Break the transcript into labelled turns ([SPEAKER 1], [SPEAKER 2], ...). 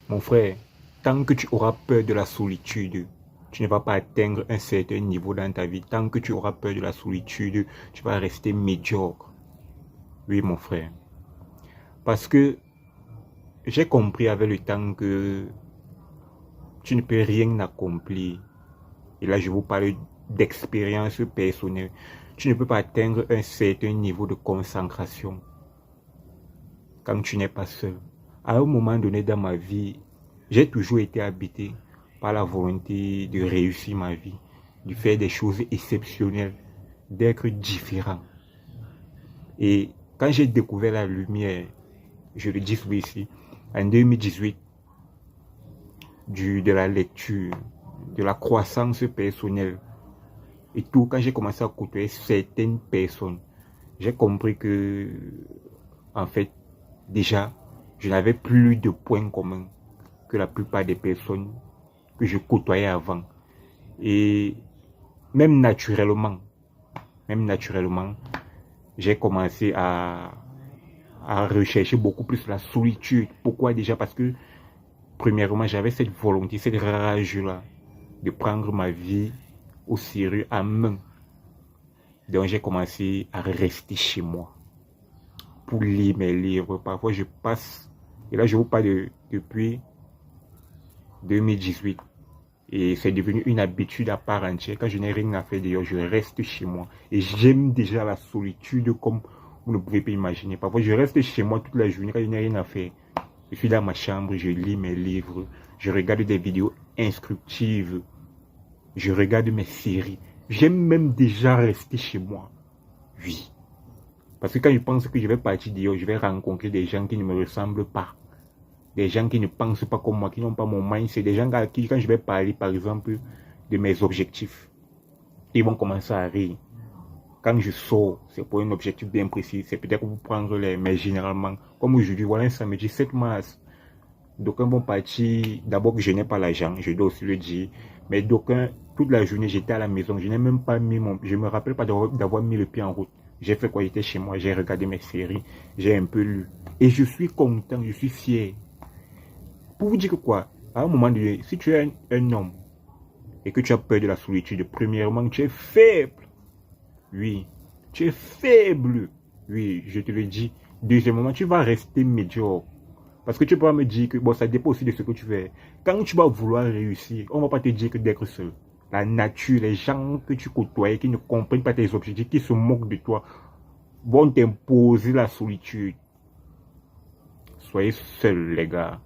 [SPEAKER 1] Mon frère, tant que tu auras peur de la solitude, tu ne vas pas atteindre un certain niveau dans ta vie. Tant que tu auras peur de la solitude, tu vas rester médiocre. Oui, mon frère. Parce que j'ai compris avec le temps que tu ne peux rien accomplir. Et là, je vous parle d'expérience personnelle. Tu ne peux pas atteindre un certain niveau de concentration quand tu n'es pas seul. À un moment donné dans ma vie, j'ai toujours été habité par la volonté de réussir ma vie, de faire des choses exceptionnelles, d'être différent. Et quand j'ai découvert la lumière, je le dis souvent ici, en 2018, de la lecture, de la croissance personnelle et tout, quand j'ai commencé à côtoyer certaines personnes, j'ai compris que, en fait, déjà, je n'avais plus de points communs que la plupart des personnes que je côtoyais avant. Et même naturellement, j'ai commencé à rechercher beaucoup plus la solitude. Pourquoi déjà? Parce que, premièrement, j'avais cette volonté, cette rage-là de prendre ma vie au sérieux à main. Donc, j'ai commencé à rester chez moi pour lire mes livres. Parfois, je passe, et là, je vous parle depuis 2018. Et c'est devenu une habitude à part entière. Quand je n'ai rien à faire d'ailleurs, je reste chez moi. Et j'aime déjà la solitude comme vous ne pouvez pas imaginer. Parfois, je reste chez moi toute la journée quand je n'ai rien à faire. Je suis dans ma chambre, je lis mes livres, je regarde des vidéos instructives, je regarde mes séries. J'aime même déjà rester chez moi. Oui. Parce que quand je pense que je vais partir d'ailleurs, je vais rencontrer des gens qui ne me ressemblent pas. Des gens qui ne pensent pas comme moi, qui n'ont pas mon mindset. Des gens à qui, quand je vais parler, par exemple, de mes objectifs, ils vont commencer à rire. Quand je sors, c'est pour un objectif bien précis. C'est peut-être pour prendre les... Mais généralement, comme aujourd'hui, voilà un samedi 7 mars. D'aucuns vont partir. D'abord que je n'ai pas l'argent, je dois aussi le dire. Mais d'aucuns, toute la journée, j'étais à la maison. Je n'ai même pas mis mon... Je ne me rappelle pas d'avoir mis le pied en route. J'ai fait quoi? J'étais chez moi, j'ai regardé mes séries, j'ai un peu lu. Et je suis content, je suis fier. Pour vous dire que quoi, à un moment donné, si tu es un homme et que tu as peur de la solitude, premièrement, tu es faible. Oui, tu es faible. Oui, je te le dis. Deuxièmement, tu vas rester médiocre. Parce que tu peux me dire que, bon, ça dépend aussi de ce que tu fais. Quand tu vas vouloir réussir, on ne va pas te dire que d'être seul. La nature, les gens que tu côtoies, qui ne comprennent pas tes objectifs, qui se moquent de toi, vont t'imposer la solitude. Soyez seuls, les gars.